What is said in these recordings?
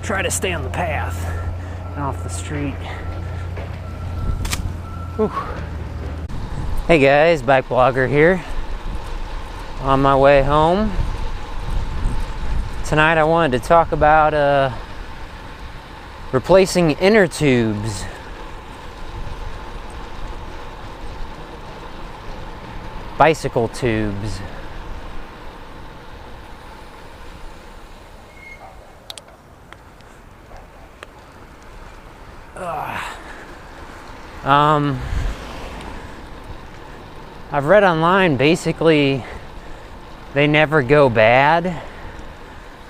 try to stay on the path and off the street. Whew. Hey guys, BikeBlogger here. On my way home. Tonight I wanted to talk about replacing inner tubes. Bicycle tubes. I've read online, basically they never go bad.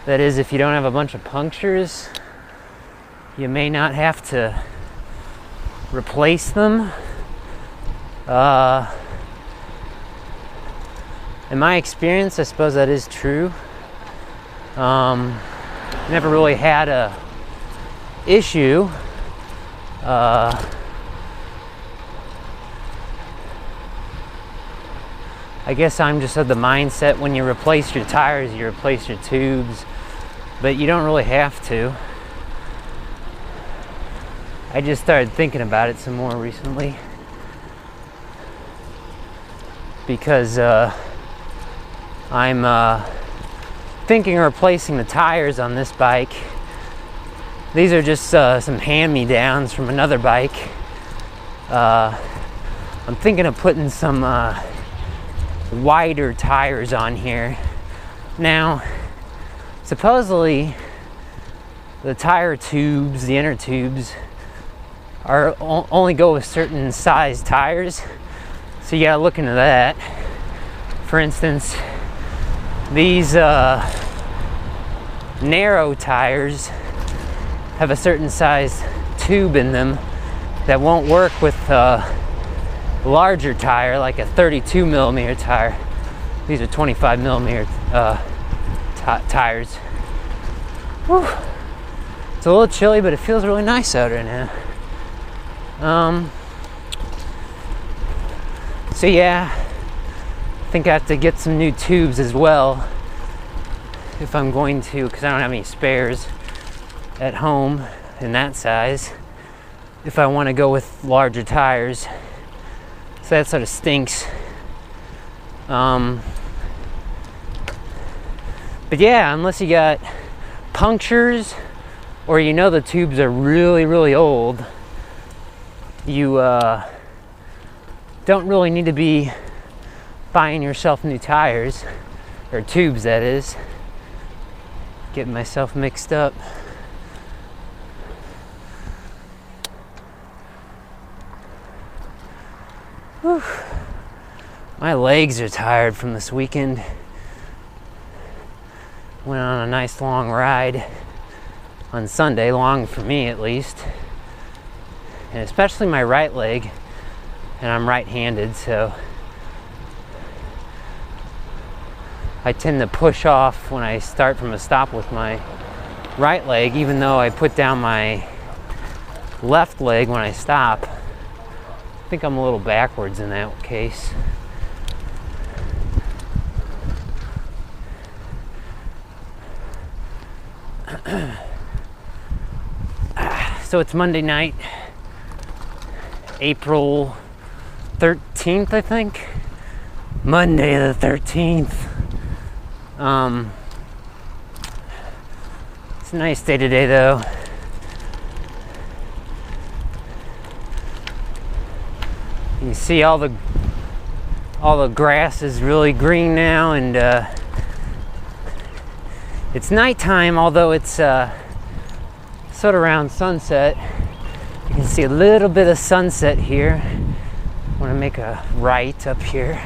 That is, if you don't have a bunch of punctures, you may not have to replace them. In my experience, I suppose that is true. Never really had a issue. I guess I'm just of the mindset when you replace your tires, you replace your tubes, but you don't really have to. I just started thinking about it some more recently because I'm thinking of replacing the tires on this bike. These are just some hand-me-downs from another bike. I'm thinking of putting some wider tires on here. Now, supposedly the tire tubes, the inner tubes, are only go with certain size tires, so you gotta look into that. For instance, these narrow tires have a certain size tube in them that won't work with larger tire, like a 32 millimeter tire. These are 25 millimeter tires. Whew. It's a little chilly, but it feels really nice out right now. So yeah, I think I have to get some new tubes as well if I'm going to, because I don't have any spares at home in that size if I want to go with larger tires. So that sort of stinks. But yeah, unless you got punctures or you know the tubes are really, really old, you don't really need to be buying yourself new tires, or tubes that is. Getting myself mixed up. Whew. My legs are tired from this weekend. Went on a nice long ride on Sunday, long for me at least. And especially my right leg, and I'm right-handed, so I tend to push off when I start from a stop with my right leg, even though I put down my left leg when I stop. I think I'm a little backwards in that case. So it's Monday night, April 13th, I think. Monday the 13th. It's a nice day today though. You see all the grass is really green now, and it's nighttime, although it's sort of around sunset. You can see a little bit of sunset here. I want to make a right up here.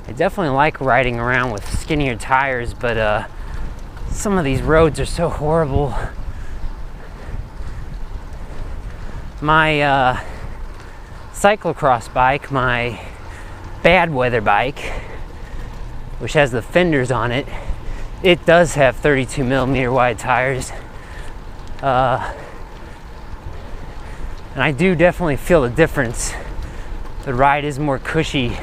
I definitely like riding around with skinnier tires, but some of these roads are so horrible. My cyclocross bike, my bad weather bike, which has the fenders on it, it does have 32 millimeter wide tires. And I do definitely feel the difference the ride is more cushy.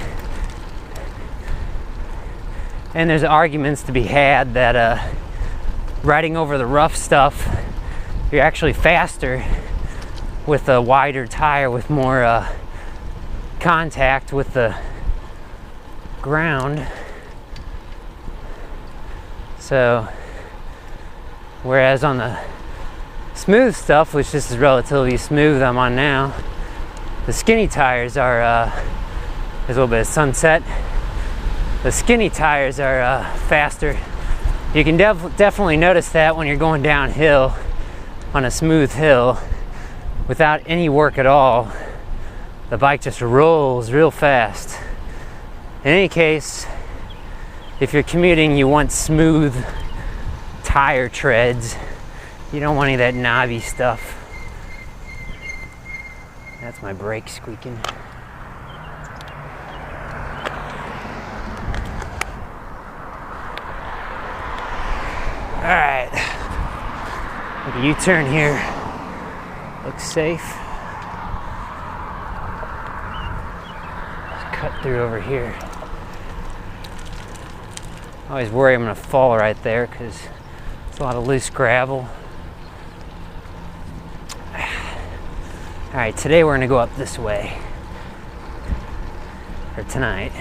And there's arguments to be had that riding over the rough stuff, you're actually faster with a wider tire with more contact with the ground. So whereas on the smooth stuff, which this is relatively smooth I'm on now, the skinny tires are there's a little bit of sunset. The skinny tires are faster. You can definitely notice that when you're going downhill on a smooth hill without any work at all. The bike just rolls real fast. In any case, if you're commuting, you want smooth tire treads. You don't want any of that knobby stuff. That's my brake squeaking. Alright. Make a U-turn here. Looks safe. Just cut through over here. I always worry I'm going to fall right there because it's a lot of loose gravel. Alright, today we're going to go up this way. Or tonight.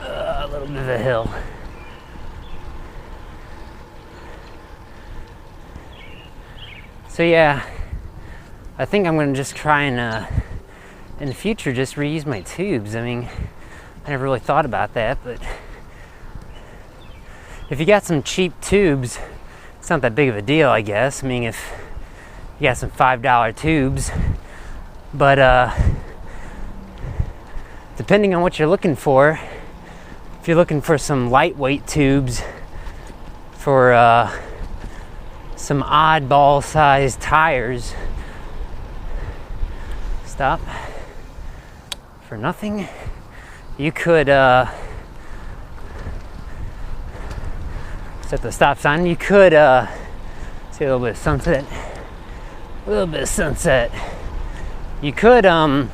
A little bit of a hill. So yeah, I think I'm going to just try and, in the future, just reuse my tubes. I mean, I never really thought about that, but if you got some cheap tubes, it's not that big of a deal, I guess. I mean, if you got some $5 tubes, but depending on what you're looking for, if you're looking for some lightweight tubes for some oddball sized tires, stop for nothing, you could set the stop sign. You could see a little bit of sunset. A little bit of sunset. You could end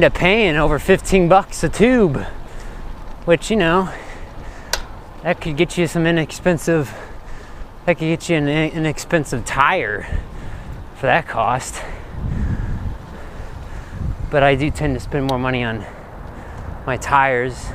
up paying over $15 a tube, which, you know, that could get you some inexpensive. That could get you an inexpensive tire for that cost. But I do tend to spend more money on my tires.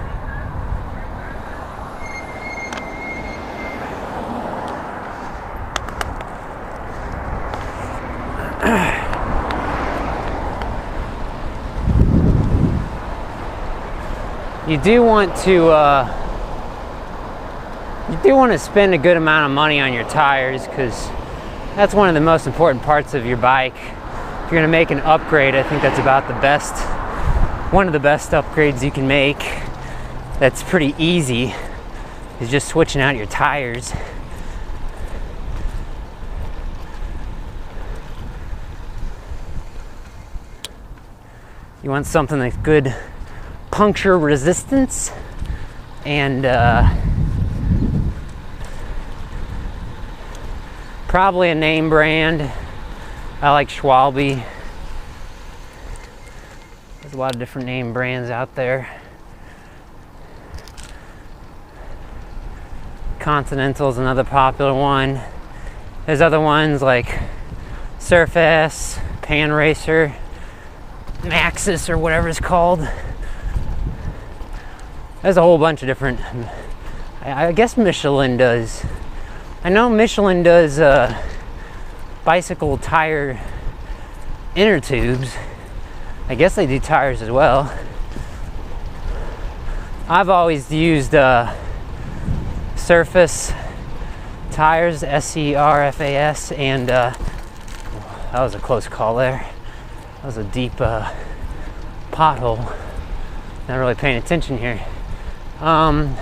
You do want to spend a good amount of money on your tires, because that's one of the most important parts of your bike. If you're going to make an upgrade, I think that's about the best, one of the best upgrades you can make. That's pretty easy, is just switching out your tires. You want something that's good puncture resistance and probably a name brand. I like Schwalbe. There's a lot of different name brands out there. Continental's another popular one. There's other ones like Surface, Pan Racer, Maxxis, or whatever it's called. There's a whole bunch of different. I guess Michelin does. I know Michelin does bicycle tire inner tubes. I guess they do tires as well. I've always used Surface tires, SERFAS, and that was a close call there. That was a deep pothole. Not really paying attention here. And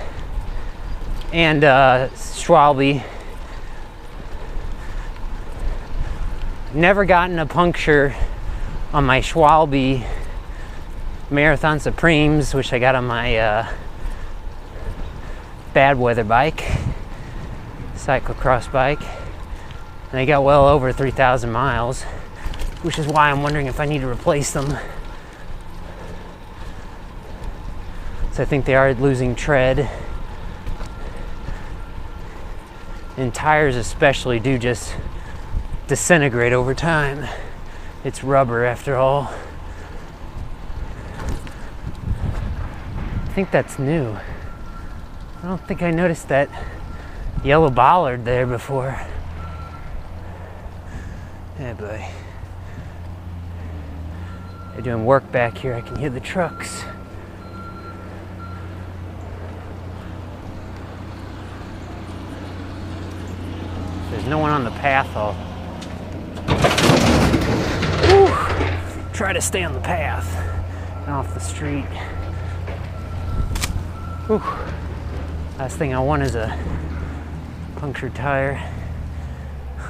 Schwalbe. Never gotten a puncture on my Schwalbe Marathon Supremes, which I got on my bad weather bike, cyclocross bike. And I got well over 3,000 miles. which is why I'm wondering if I need to replace them. So I think they are losing tread. And tires especially do just disintegrate over time. It's rubber after all. I think that's new. I don't think I noticed that yellow bollard there before. Yeah, boy. They're doing work back here. I can hear the trucks. There's no one on the path. I'll try to stay on the path and off the street. Whew. Last thing I want is a punctured tire.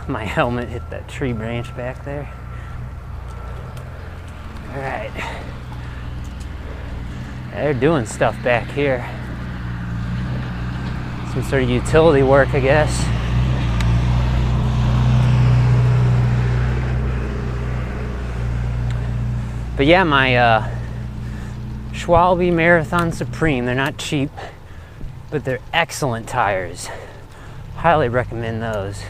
My helmet hit that tree branch back there. All right. They're doing stuff back here. Some sort of utility work, I guess. But yeah, my Schwalbe Marathon Supreme, they're not cheap, but they're excellent tires. Highly recommend those.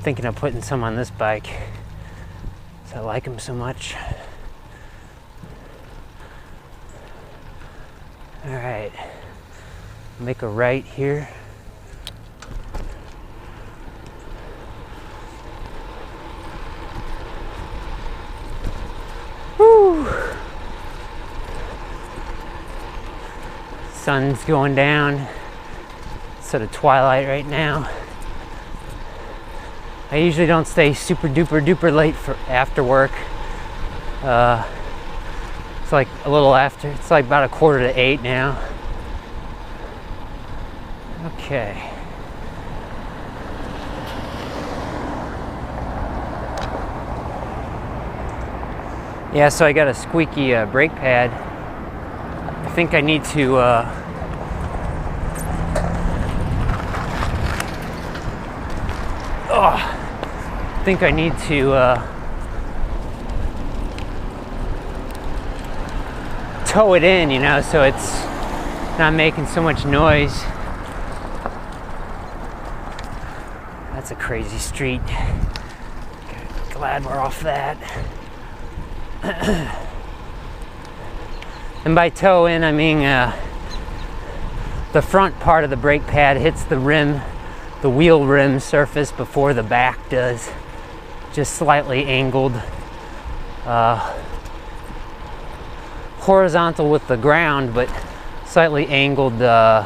Thinking of putting some on this bike, because I like them so much. All right, make a right here. Woo! Sun's going down. It's sort of twilight right now. I usually don't stay super duper late for after work. It's like a little after. It's like about 7:45 now. Okay. Yeah, so I got a squeaky brake pad. I think I need to tow it in, you know, so it's not making so much noise. That's a crazy street. Glad we're off that. And by tow in, I mean the front part of the brake pad hits the rim, the wheel rim surface before the back does. Just slightly angled, horizontal with the ground, but slightly angled, I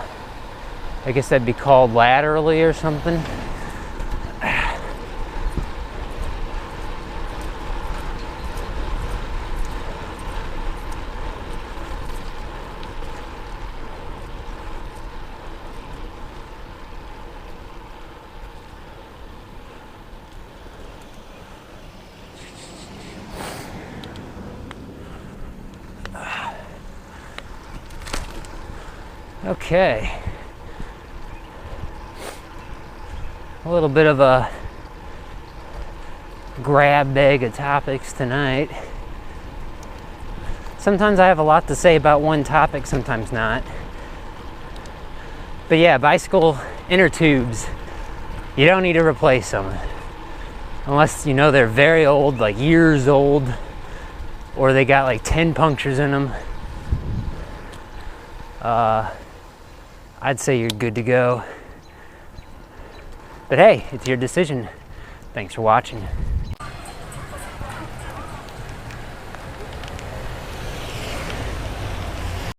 guess that'd be called laterally or something. Okay, a little bit of a grab bag of topics tonight. Sometimes I have a lot to say about one topic, sometimes not. But yeah, bicycle inner tubes, you don't need to replace them unless you know they're very old, like years old, or they got like 10 punctures in them. I'd say you're good to go. But hey, it's your decision. Thanks for watching.